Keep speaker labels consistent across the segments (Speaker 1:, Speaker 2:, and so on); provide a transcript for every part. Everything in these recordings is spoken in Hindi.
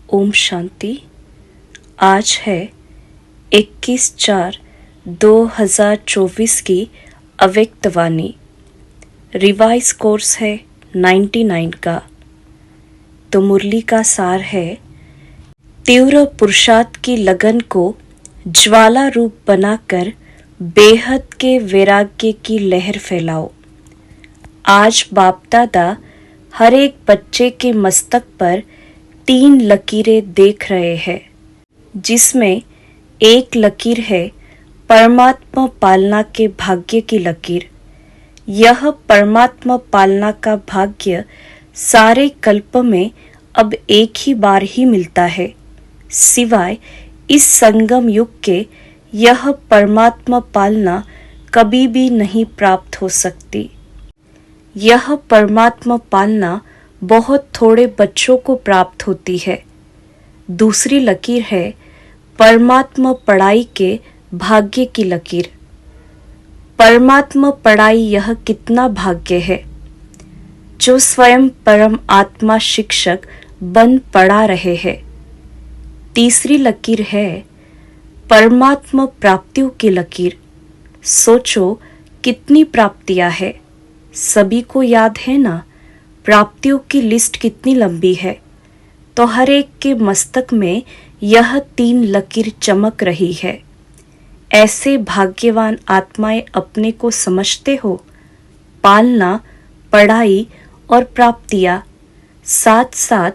Speaker 1: ओम शांति। आज है 21/4/2024 की अव्यक्त वाणी। रिवाइज कोर्स है 99 का। तो मुरली का सार है, तीव्र पुरुषार्थ की लगन को ज्वाला रूप बनाकर बेहद के वैराग्य की लहर फैलाओ। आज बाप दादा हर एक बच्चे के मस्तक पर 3 लकीरें देख रहे हैं, जिसमें एक लकीर है परमात्मा पालना के भाग्य की लकीर। यह परमात्मा पालना का भाग्य सारे कल्प में अब एक ही बार ही मिलता है, सिवाय इस संगम युग के यह परमात्मा पालना कभी भी नहीं प्राप्त हो सकती। यह परमात्मा पालना बहुत थोड़े बच्चों को प्राप्त होती है। दूसरी लकीर है परमात्मा पढ़ाई के भाग्य की लकीर। परमात्मा पढ़ाई यह कितना भाग्य है, जो स्वयं परम आत्मा शिक्षक बन पढ़ा रहे हैं। तीसरी लकीर है परमात्मा प्राप्तियों की लकीर। सोचो कितनी प्राप्तियां है, सभी को याद है ना? प्राप्तियों की लिस्ट कितनी लंबी है। तो हर एक के मस्तक में यह 3 लकीर चमक रही है। ऐसे भाग्यवान आत्माएं अपने को समझते हो। पालना, पढ़ाई और प्राप्तियां साथ साथ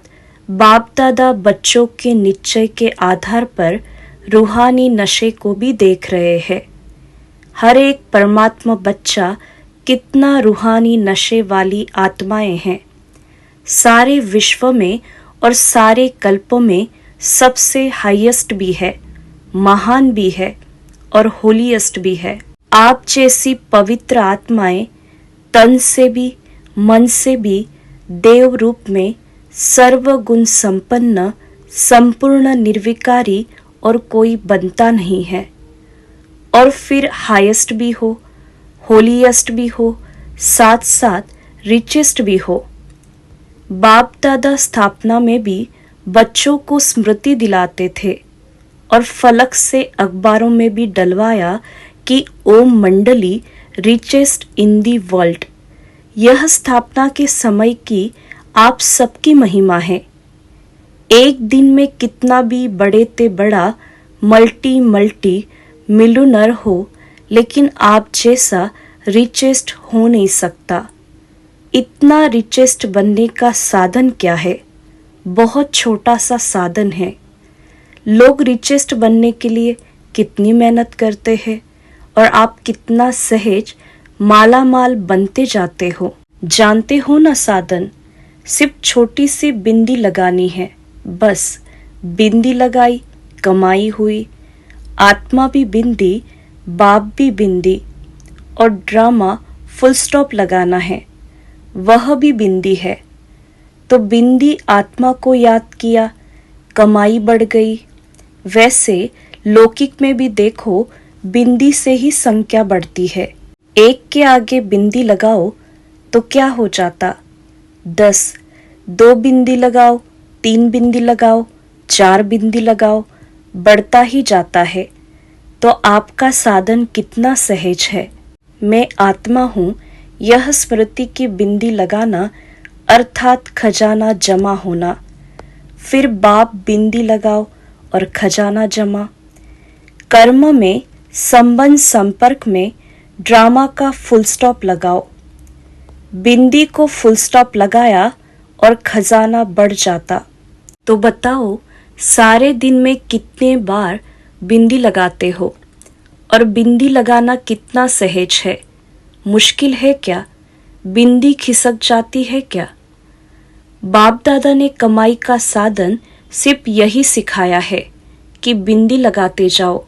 Speaker 1: बाप दादा बच्चों के निश्चय के आधार पर रूहानी नशे को भी देख रहे हैं। हर एक परमात्मा बच्चा कितना रूहानी नशे वाली आत्माएं हैं। सारे विश्व में और सारे कल्पों में सबसे हाईएस्ट भी है, महान भी है और होलीएस्ट भी है। आप जैसी पवित्र आत्माएं तन से भी मन से भी देव रूप में सर्वगुण संपन्न संपूर्ण निर्विकारी और कोई बनता नहीं है। और फिर हाईएस्ट भी हो, होलीएस्ट भी हो, साथ साथ रिचेस्ट भी हो। बाप दादा स्थापना में भी बच्चों को स्मृति दिलाते थे और फलक से अखबारों में भी डलवाया कि ओम मंडली रिचेस्ट इन दी वर्ल्ड। यह स्थापना के समय की आप सबकी महिमा है। एक दिन में कितना भी बड़े ते बड़ा मल्टी मिलियनर हो, लेकिन आप जैसा रिचेस्ट हो नहीं सकता। इतना रिचेस्ट बनने का साधन क्या है? बहुत छोटा सा साधन है। लोग रिचेस्ट बनने के लिए कितनी मेहनत करते हैं और आप कितना सहज मालामाल बनते जाते हो। जानते हो ना साधन? सिर्फ छोटी सी बिंदी लगानी है, बस बिंदी लगाई, कमाई हुई। आत्मा भी बिंदी, बाप भी बिंदी, और ड्रामा फुल स्टॉप लगाना है, वह भी बिंदी है। तो बिंदी आत्मा को याद किया, कमाई बढ़ गई। वैसे लौकिक में भी देखो, बिंदी से ही संख्या बढ़ती है। 1 के आगे बिंदी लगाओ तो क्या हो जाता? 10, 2 बिंदी लगाओ, 3 बिंदी लगाओ, 4 बिंदी लगाओ, बढ़ता ही जाता है। तो आपका साधन कितना सहज है। मैं आत्मा हूँ, यह स्मृति की बिंदी लगाना अर्थात खजाना जमा होना। फिर बाप बिंदी लगाओ और खजाना जमा। कर्म में, संबंध संपर्क में ड्रामा का फुल स्टॉप लगाओ। बिंदी को फुल स्टॉप लगाया और खजाना बढ़ जाता। तो बताओ, सारे दिन में कितने बार बिंदी लगाते हो? और बिंदी लगाना कितना सहज है। मुश्किल है क्या? बिंदी खिसक जाती है क्या? बाप दादा ने कमाई का साधन सिर्फ यही सिखाया है कि बिंदी लगाते जाओ।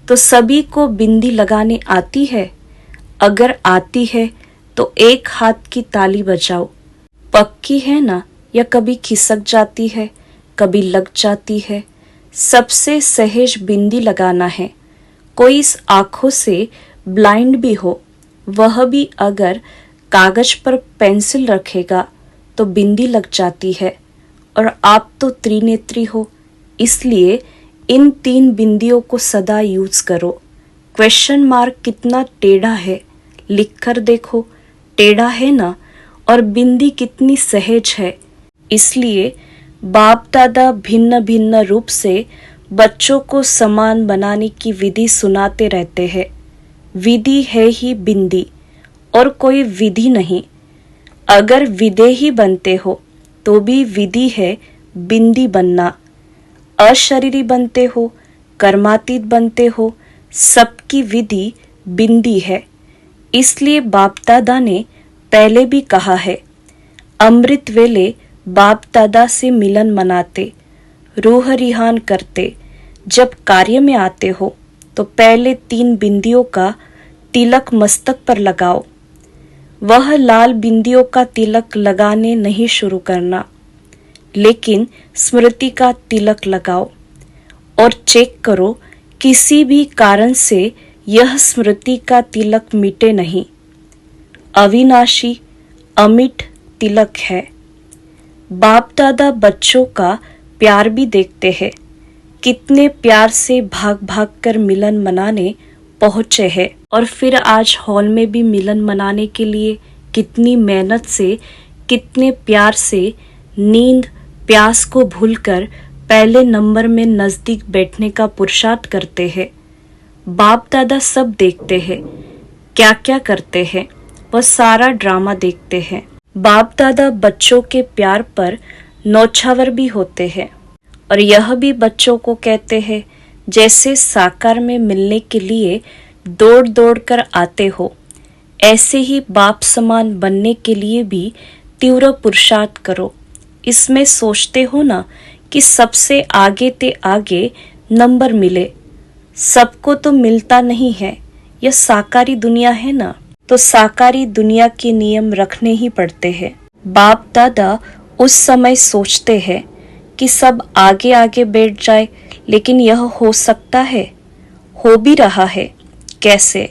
Speaker 1: तो सभी को बिंदी लगाने आती है? अगर आती है तो एक हाथ की ताली बजाओ। पक्की है ना, या कभी खिसक जाती है, कभी लग जाती है? सबसे सहज बिंदी लगाना है। कोई इस आंखों से ब्लाइंड भी हो, वह भी अगर कागज पर पेंसिल रखेगा तो बिंदी लग जाती है और आप तो त्रिनेत्री हो, इसलिए इन 3 बिंदियों को सदा यूज करो। क्वेश्चन मार्क कितना टेढ़ा है, लिखकर देखो, टेढ़ा है ना, और बिंदी कितनी सहज है। इसलिए बाप दादा भिन्न भिन्न रूप से बच्चों को समान बनाने की विधि सुनाते रहते हैं। विधि है ही बिंदी, और कोई विधि नहीं। अगर विदेही बनते हो तो भी विधि है बिंदी बनना। अशरीरी बनते हो, कर्मातीत बनते हो, सबकी विधि बिंदी है। इसलिए बाप दादा ने पहले भी कहा है, अमृत वेले बाप दादा से मिलन मनाते, रूह रिहान करते। जब कार्य में आते हो तो पहले 3 बिंदियों का तिलक मस्तक पर लगाओ। वह लाल बिंदियों का तिलक लगाने नहीं शुरू करना, लेकिन स्मृति का तिलक लगाओ और चेक करो किसी भी कारण से यह स्मृति का तिलक मिटे नहीं। अविनाशी अमिट तिलक है। बाप दादा बच्चों का प्यार भी देखते हैं, कितने प्यार से भाग भाग कर मिलन मनाने पहुंचे हैं, और फिर आज हॉल में भी मिलन मनाने के लिए कितनी मेहनत से, कितने प्यार से, नींद प्यास को भूलकर पहले नंबर में नजदीक बैठने का पुरुषार्थ करते हैं। बाप दादा सब देखते हैं, क्या क्या करते हैं, वह सारा ड्रामा देखते हैं। बाप दादा बच्चों के प्यार पर नौछावर भी होते हैं, और यह भी बच्चों को कहते हैं, जैसे साकार में मिलने के लिए दौड़ दौड़ कर आते हो, ऐसे ही बाप समान बनने के लिए भी तीव्र पुरुषार्थ करो। इसमें सोचते हो ना कि सबसे आगे ते आगे नंबर मिले। सबको तो मिलता नहीं है, यह साकारी दुनिया है ना, तो साकारी दुनिया के नियम रखने ही पड़ते हैं। बाप दादा उस समय सोचते हैं कि सब आगे आगे बैठ जाए, लेकिन यह हो सकता है, हो भी रहा है। कैसे?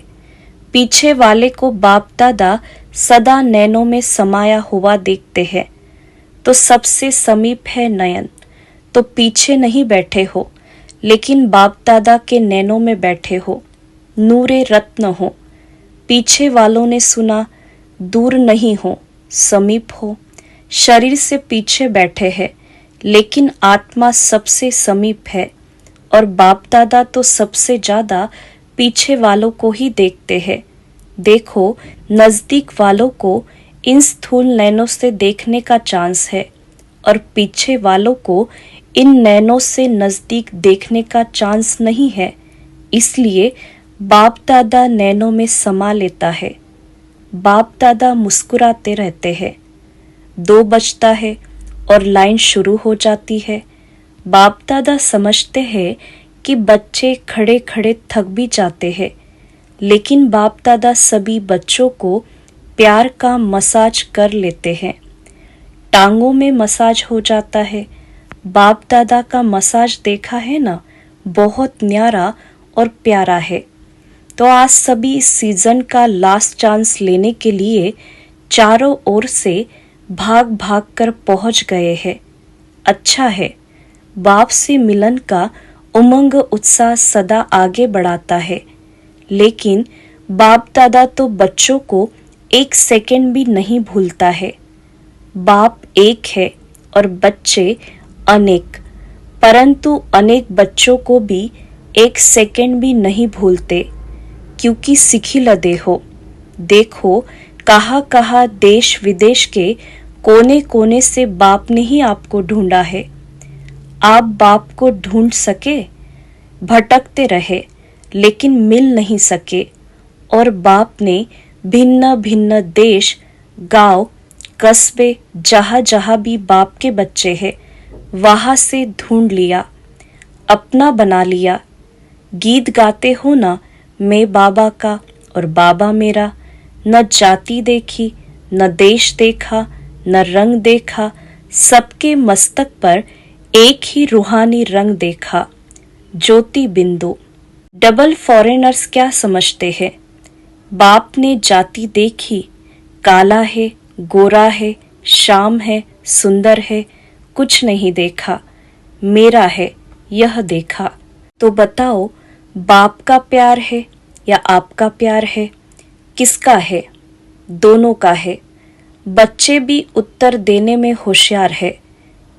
Speaker 1: पीछे वाले को बाप दादा सदा नैनों में समाया हुआ देखते हैं, तो सबसे समीप है नयन, तो पीछे नहीं बैठे हो, लेकिन बाप दादा के नैनों में बैठे हो, नूरे रत्न हो। पीछे वालों ने सुना दूर नहीं हो, समीप हो। शरीर से पीछे बैठे हैं, लेकिन आत्मा सबसे समीप है, और बाप दादा तो सबसे ज्यादा पीछे वालों को ही देखते हैं। देखो, नजदीक वालों को इन स्थूल नैनों से देखने का चांस है, और पीछे वालों को इन नैनों से नजदीक देखने का चांस नहीं है। इसलिए बाप दादा नैनों में समा लेता है। बाप दादा मुस्कुराते रहते हैं। 2 बजता है और लाइन शुरू हो जाती है। बाप दादा समझते हैं कि बच्चे खड़े खड़े थक भी जाते हैं, लेकिन बाप दादा सभी बच्चों को प्यार का मसाज कर लेते हैं। टांगों में मसाज हो जाता है। बाप दादा का मसाज देखा है ना, बहुत न्यारा और प्यारा है। तो आज सभी इस सीजन का लास्ट चांस लेने के लिए चारों ओर से भाग भाग कर पहुंच गए हैं। अच्छा है, बाप से मिलन का उमंग उत्साह सदा आगे बढ़ाता है, लेकिन बाप दादा तो बच्चों को 1 सेकंड भी नहीं भूलता है। बाप एक है और बच्चे अनेक, परंतु अनेक बच्चों को भी 1 सेकंड भी नहीं भूलते, क्योंकि सिखी लदे हो। देखो, कहाँ कहाँ देश विदेश के कोने कोने से बाप ने ही आपको ढूंढा है। आप बाप को ढूंढ सके? भटकते रहे, लेकिन मिल नहीं सके, और बाप ने भिन्न भिन्न देश, गांव, कस्बे, जहाँ जहाँ भी बाप के बच्चे हैं, वहाँ से ढूंढ लिया, अपना बना लिया। गीत गाते हो ना, मैं बाबा का और बाबा मेरा। न जाति देखी, न देश देखा, न रंग देखा, सबके मस्तक पर एक ही रूहानी रंग देखा, ज्योति बिंदु। डबल फॉरेनर्स क्या समझते हैं? बाप ने जाति देखी, काला है, गोरा है, श्याम है, सुंदर है, कुछ नहीं देखा, मेरा है यह देखा। तो बताओ, बाप का प्यार है या आपका प्यार है? किसका है? दोनों का है। बच्चे भी उत्तर देने में होशियार है।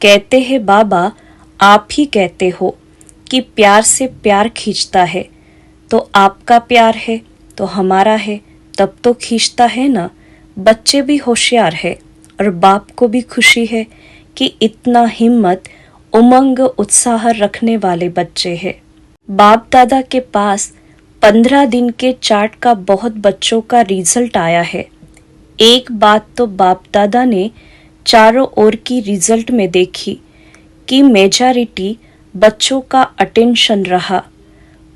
Speaker 1: कहते हैं बाबा, आप ही कहते हो कि प्यार से प्यार खींचता है, तो आपका प्यार है तो हमारा है, तब तो खींचता है ना। बच्चे भी होशियार है और बाप को भी खुशी है कि इतना हिम्मत, उमंग, उत्साह रखने वाले बच्चे हैं। बाप दादा के पास 15 दिन के चार्ट का बहुत बच्चों का रिजल्ट आया है। एक बात तो बाप दादा ने चारों ओर की रिजल्ट में देखी कि मेजॉरिटी बच्चों का अटेंशन रहा।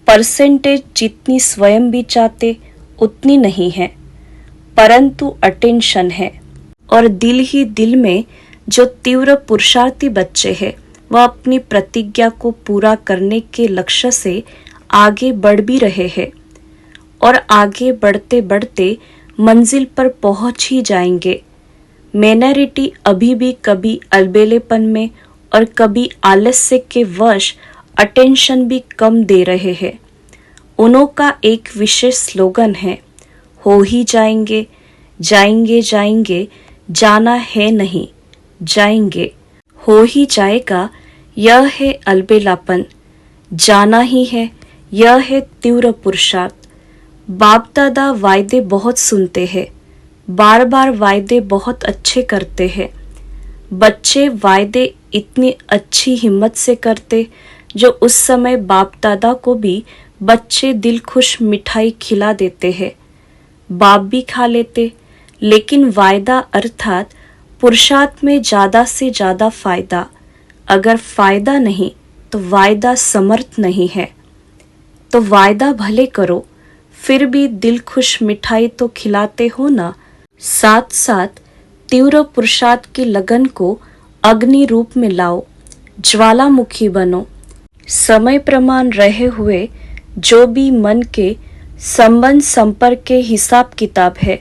Speaker 1: परसेंटेज जितनी स्वयं भी चाहते उतनी नहीं है, परंतु अटेंशन है। और दिल ही दिल में जो तीव्र पुरुषार्थी बच्चे हैं, वह अपनी प्रतिज्ञा को पूरा करने के लक्ष्य से आगे बढ़ भी रहे हैं और आगे बढ़ते बढ़ते मंजिल पर पहुंच ही जाएंगे। माइनॉरिटी अभी भी कभी अलबेलेपन में और कभी आलस्य के वश अटेंशन भी कम दे रहे हैं। उन्हों का एक विशेष स्लोगन है, हो ही जाएंगे, जाएंगे जाएंगे, जाना है नहीं, जाएंगे। हो ही जाएगा, यह है अलबेलापन। जाना ही है, यह है तीव्र पुरुषार्थ। बाप दादा वायदे बहुत सुनते हैं, बार बार वायदे बहुत अच्छे करते हैं। बच्चे वायदे इतनी अच्छी हिम्मत से करते जो उस समय बाप दादा को भी बच्चे दिल खुश मिठाई खिला देते हैं। बाप भी खा लेते, लेकिन वायदा अर्थात पुरुषार्थ में ज़्यादा से ज़्यादा फायदा। अगर फायदा नहीं तो वायदा समर्थ नहीं है। तो वायदा भले करो, फिर भी दिल खुश मिठाई तो खिलाते हो ना। साथ साथ तीव्र पुरुषार्थ की लगन को अग्नि रूप में लाओ, ज्वालामुखी बनो। समय प्रमाण रहे हुए जो भी मन के संबंध संपर्क के हिसाब किताब है,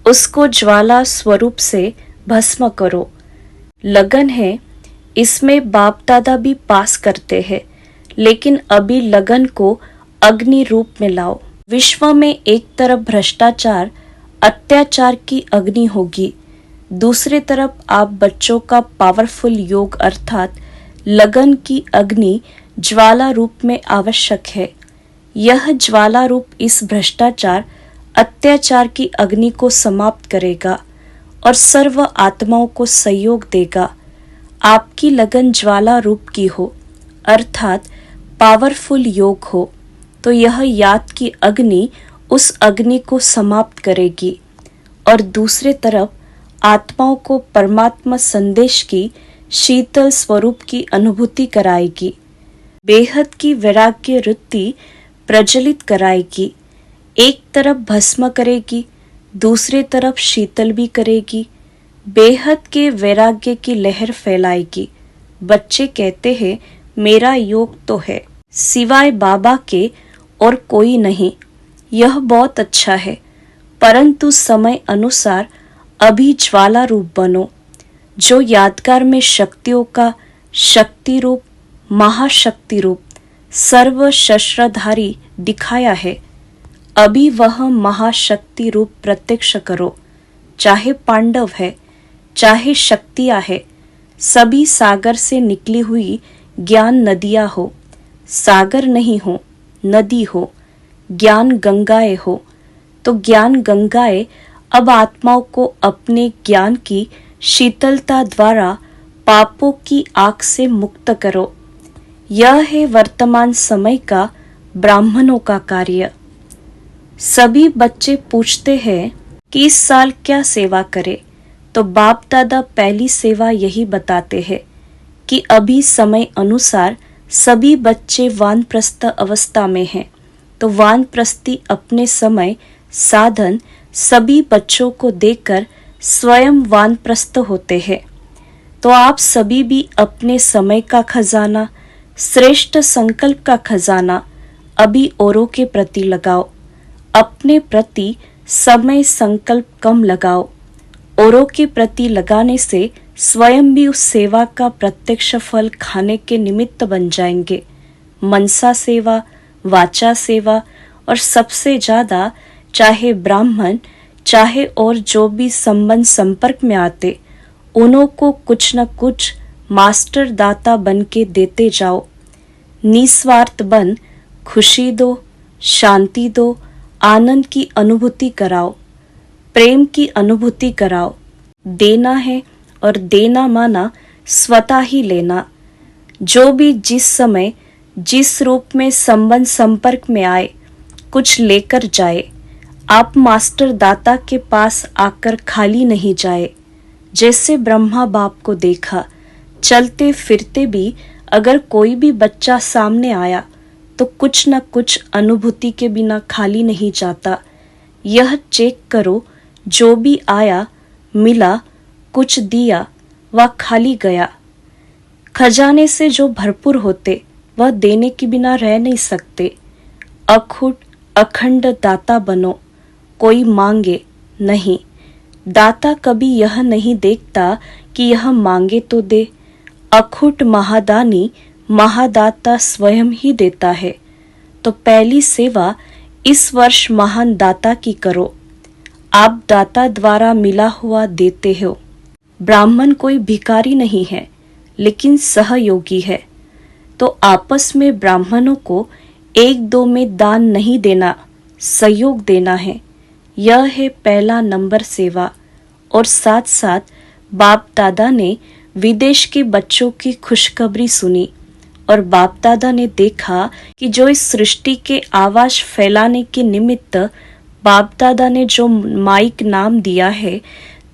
Speaker 1: उसको ज्वाला स्वरूप से भस्म करो। लगन है, इसमें बाप दादा भी पास करते हैं, लेकिन अभी लगन को अग्नि रूप में लाओ। विश्व में एक तरफ भ्रष्टाचार, अत्याचार की अग्नि होगी, दूसरी तरफ आप बच्चों का पावरफुल योग अर्थात लगन की अग्नि ज्वाला रूप में आवश्यक है। यह ज्वाला रूप इस भ्रष्टाचार, अत्याचार की अग्नि को समाप्त करेगा और सर्व आत्माओं को सहयोग देगा। आपकी लगन ज्वाला रूप की हो अर्थात पावरफुल योग हो, तो यह याद की अग्नि उस अग्नि को समाप्त करेगी और दूसरे तरफ आत्माओं को परमात्मा संदेश की शीतल स्वरूप की अनुभूति कराएगी, बेहद की वैराग्य वृत्ति प्रज्वलित कराएगी। एक तरफ भस्म करेगी, दूसरी तरफ शीतल भी करेगी, बेहद के वैराग्य की लहर फैलाएगी। बच्चे कहते हैं, मेरा योग तो है, सिवाय बाबा के और कोई नहीं। यह बहुत अच्छा है, परंतु समय अनुसार अभी ज्वाला रूप बनो, जो यादगार में शक्तियों का शक्ति रूप, महाशक्ति रूप, सर्व शस्त्रधारी दिखाया है। अभी वह महाशक्ति रूप प्रत्यक्ष करो। चाहे पांडव है, चाहे शक्तियाँ है, सभी सागर से निकली हुई ज्ञान नदियाँ हो। सागर नहीं हो, नदी हो, ज्ञान गंगाएं हो, तो ज्ञान गंगाएं अब आत्माओं को अपने ज्ञान की शीतलता द्वारा पापों की आग से मुक्त करो। यह है वर्तमान समय का ब्राह्मणों का कार्य। सभी बच्चे पूछते हैं कि इस साल क्या सेवा करें, तो बाप दादा पहली सेवा यही बताते हैं कि अभी समय अनुसार सभी बच्चे वानप्रस्थ अवस्था में हैं, तो वानप्रस्थी अपने समय साधन सभी बच्चों को देकर स्वयं वानप्रस्थ होते हैं। तो आप सभी भी अपने समय का खजाना, श्रेष्ठ संकल्प का खजाना अभी औरों के प्रति लगाओ। अपने प्रति समय संकल्प कम लगाओ। औरों के प्रति लगाने से स्वयं भी उस सेवा का प्रत्यक्ष फल खाने के निमित्त बन जाएंगे। मनसा सेवा, वाचा सेवा और सबसे ज्यादा चाहे ब्राह्मण चाहे और जो भी संबंध संपर्क में आते, उन्हों को कुछ न कुछ मास्टर दाता बन के देते जाओ। निस्वार्थ बन खुशी दो, शांति दो, आनंद की अनुभूति कराओ, प्रेम की अनुभूति कराओ। देना है और देना माना स्वतः ही लेना। जो भी जिस समय जिस रूप में संबंध संपर्क में आए कुछ लेकर जाए। आप मास्टर दाता के पास आकर खाली नहीं जाए। जैसे ब्रह्मा बाप को देखा, चलते फिरते भी अगर कोई भी बच्चा सामने आया तो कुछ न कुछ अनुभूति के बिना खाली नहीं जाता। यह चेक करो, जो भी आया मिला, कुछ दिया, वह खाली गया। खजाने से जो भरपूर होते वह देने के बिना रह नहीं सकते। अखुट अखंड दाता बनो, कोई मांगे नहीं। दाता कभी यह नहीं देखता कि यह मांगे तो दे। अखुट महादानी महादाता स्वयं ही देता है। तो पहली सेवा इस वर्ष महान दाता की करो। आप दाता द्वारा मिला हुआ देते हो। ब्राह्मण कोई भिखारी नहीं है, लेकिन सहयोगी है। तो आपस में ब्राह्मणों को एक दो में दान नहीं देना, सहयोग देना है। यह है पहला नंबर सेवा। और साथ साथ बाप दादा ने विदेश के बच्चों की खुशखबरी सुनी और बाप दादा ने देखा कि जो इस सृष्टि के आवाज फैलाने के निमित्त बाप दादा ने जो माइक नाम दिया है,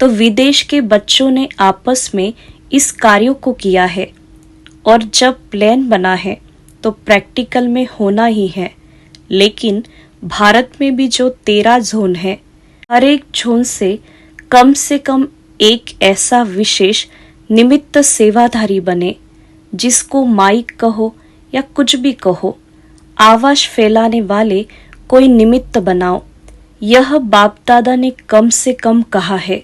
Speaker 1: तो विदेश के बच्चों ने आपस में इस कार्य को किया है। और जब प्लान बना है तो प्रैक्टिकल में होना ही है। लेकिन भारत में भी जो 13 जोन है, हर एक जोन से कम एक ऐसा विशेष निमित्त सेवाधारी बने, जिसको माइक कहो या कुछ भी कहो, आवाज फैलाने वाले कोई निमित्त बनाओ। यह बाप दादा ने कम से कम कहा है।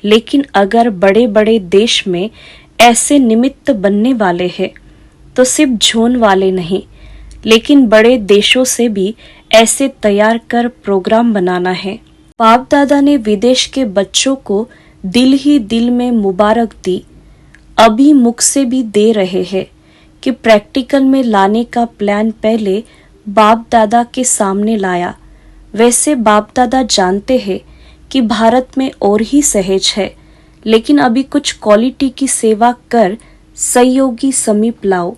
Speaker 1: लेकिन अगर बड़े बड़े देश में ऐसे निमित्त बनने वाले हैं, तो सिर्फ जोन वाले नहीं, लेकिन बड़े देशों से भी ऐसे तैयार कर प्रोग्राम बनाना है। बाप दादा ने विदेश के बच्चों को दिल ही दिल में मुबारक दी। अभी मुख से भी दे रहे हैं कि प्रैक्टिकल में लाने का प्लान पहले बाप दादा के सामने लाया। वैसे बाप दादा जानते हैं कि भारत में और ही सहज है, लेकिन अभी कुछ क्वालिटी की सेवा कर सहयोगी समीप लाओ।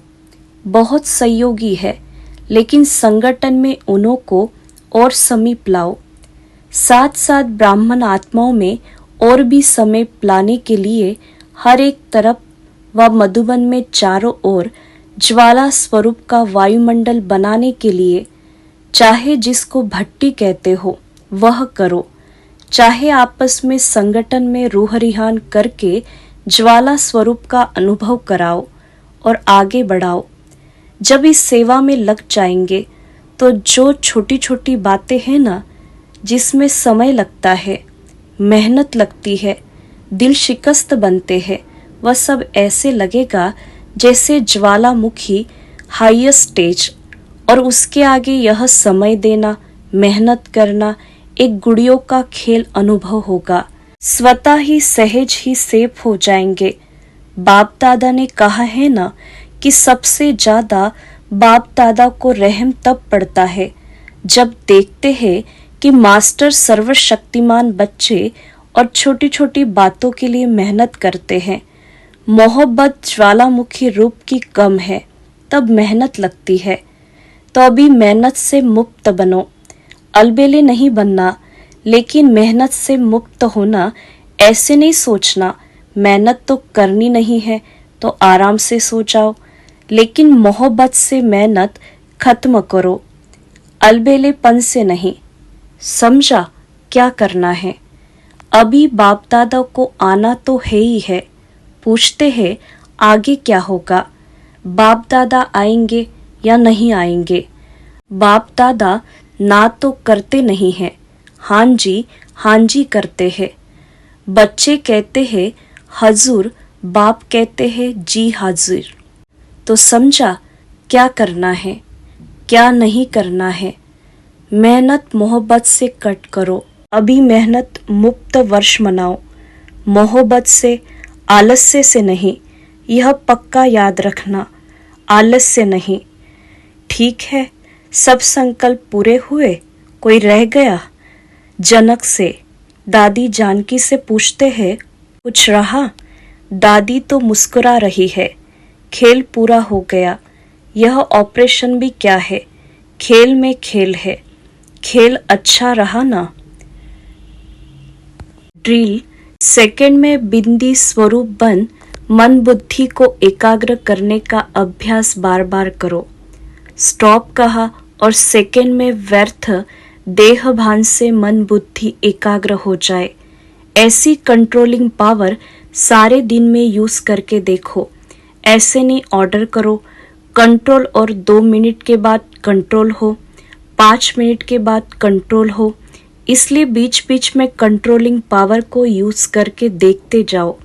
Speaker 1: बहुत सहयोगी है, लेकिन संगठन में उन्हों को और समीप लाओ। साथ साथ ब्राह्मण आत्माओं में और भी समीप लाने के लिए हर एक तरफ व मधुबन में चारों ओर ज्वाला स्वरूप का वायुमंडल बनाने के लिए, चाहे जिसको भट्टी कहते हो वह करो, चाहे आपस में संगठन में रूह रिहान करके ज्वाला स्वरूप का अनुभव कराओ और आगे बढ़ाओ। जब इस सेवा में लग जाएंगे तो जो छोटी छोटी बातें हैं ना, जिसमें समय लगता है, मेहनत लगती है, दिल शिकस्त बनते हैं, वह सब ऐसे लगेगा जैसे ज्वालामुखी हाईएस्ट स्टेज, और उसके आगे यह समय देना, मेहनत करना एक गुड़ियों का खेल अनुभव होगा। स्वतः ही सहज ही सेफ हो जाएंगे। बाप दादा ने कहा है ना कि सबसे ज्यादा बाप दादा को रहम तब पड़ता है जब देखते हैं कि मास्टर सर्वशक्तिमान बच्चे और छोटी छोटी बातों के लिए मेहनत करते हैं। मोहब्बत ज्वालामुखी रूप की कम है, तब मेहनत लगती है। तो अभी मेहनत से मुक्त बनो। अलबेले नहीं बनना, लेकिन मेहनत से मुक्त होना। ऐसे नहीं सोचना मेहनत तो करनी नहीं है तो आराम से सो जाओ, लेकिन मोहब्बत से मेहनत खत्म करो, अलबेलेपन से नहीं। समझा क्या करना है? अभी बाप दादा को आना तो है ही है। पूछते हैं आगे क्या होगा? बाप दादा आएंगे या नहीं आएंगे? बाप दादा ना तो करते नहीं हैं, हाँ जी करते हैं। बच्चे कहते हैं हजूर बाप कहते हैं जी हाजिर। तो समझा क्या करना है, क्या नहीं करना है। मेहनत मोहब्बत से कट करो। अभी मेहनत मुक्त वर्ष मनाओ, मोहब्बत से, आलस्य से नहीं। यह पक्का याद रखना, आलस्य नहीं। ठीक है, सब संकल्प पूरे हुए, कोई रह गया? जनक से दादी जानकी से पूछते हैं, कुछ रहा? दादी तो मुस्कुरा रही है। खेल पूरा हो गया। यह ऑपरेशन भी क्या है, खेल में खेल है। खेल अच्छा रहा ना? ड्रिल। सेकंड में बिंदी स्वरूप बन मन बुद्धि को एकाग्र करने का अभ्यास बार बार करो। स्टॉप कहा और सेकंड में व्यर्थ देह भान से मन बुद्धि एकाग्र हो जाए। ऐसी कंट्रोलिंग पावर सारे दिन में यूज करके देखो। ऐसे नहीं ऑर्डर करो कंट्रोल और 2 मिनट के बाद कंट्रोल हो, 5 मिनट के बाद कंट्रोल हो। इसलिए बीच बीच में कंट्रोलिंग पावर को यूज करके देखते जाओ।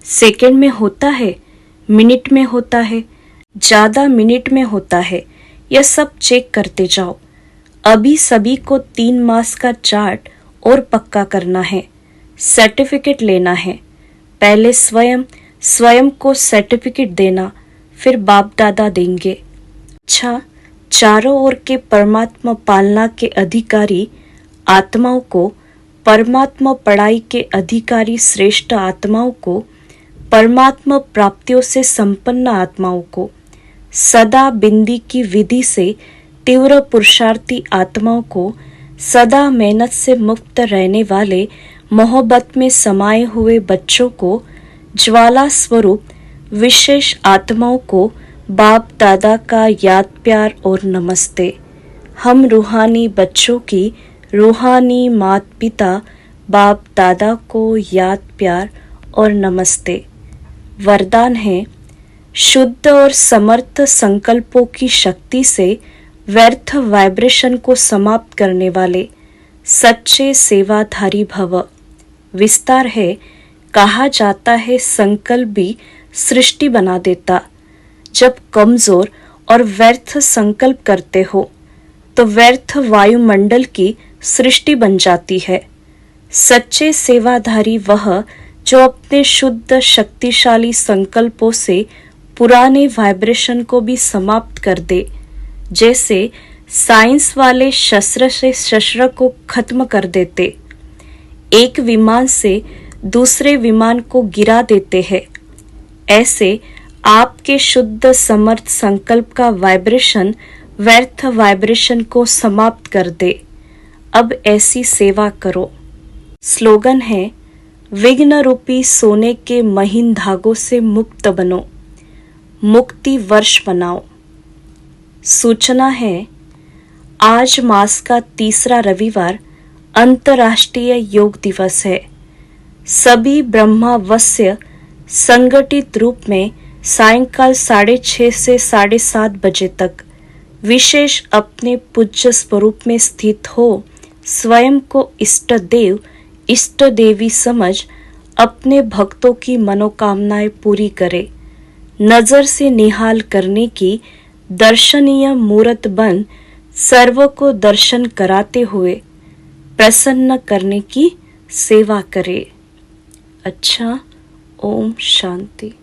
Speaker 1: सेकंड में होता है, मिनट में होता है, ज़्यादा मिनट में होता है, यह सब चेक करते जाओ। अभी सभी को 3 मास का चार्ट और पक्का करना है, सर्टिफिकेट लेना है। पहले स्वयं को सर्टिफिकेट देना, फिर बाप दादा देंगे। अच्छा, चारों ओर के परमात्मा पालना के अधिकारी आत्माओं को, परमात्मा पढ़ाई के अधिकारी श्रेष्ठ आत्माओं को, परमात्मा प्राप्तियों से संपन्न आत्माओं को, सदा बिंदी की विधि से तीव्र पुरुषार्थी आत्माओं को, सदा मेहनत से मुक्त रहने वाले मोहब्बत में समाये हुए बच्चों को, ज्वाला स्वरूप विशेष आत्माओं को बाप दादा का याद प्यार और नमस्ते। हम रूहानी बच्चों की रूहानी माता पिता बाप दादा को याद प्यार और नमस्ते। वरदान है, शुद्ध और समर्थ संकल्पों की शक्ति से व्यर्थ वाइब्रेशन को समाप्त करने वाले सच्चे सेवाधारी भव। विस्तार है, कहा जाता है संकल्प भी सृष्टि बना देता। जब कमजोर और व्यर्थ संकल्प करते हो तो व्यर्थ वायुमंडल की सृष्टि बन जाती है। सच्चे सेवाधारी वह जो अपने शुद्ध शक्तिशाली संकल्पों से पुराने वाइब्रेशन को भी समाप्त कर दे। जैसे साइंस वाले शस्त्र से शस्त्र को खत्म कर देते, एक विमान से दूसरे विमान को गिरा देते हैं। ऐसे आपके शुद्ध समर्थ संकल्प का वाइब्रेशन व्यर्थ वाइब्रेशन को समाप्त कर दे। अब ऐसी सेवा करो। स्लोगन है, विघ्न रूपी सोने के महीन धागों से मुक्त बनो, मुक्ति वर्ष मनाओ। सूचना है, आज मास का 3रा रविवार अंतर्राष्ट्रीय योग दिवस है। सभी ब्रह्मावस्य संगठित रूप में सायंकाल 6:30 से 7:30 बजे तक विशेष अपने पूज्य स्वरूप में स्थित हो स्वयं को इष्ट देव इष्ट देवी समझ अपने भक्तों की मनोकामनाएं पूरी करे। नजर से निहाल करने की दर्शनीय मूर्त बन सर्व को दर्शन कराते हुए प्रसन्न करने की सेवा करे। अच्छा, ओम शांति।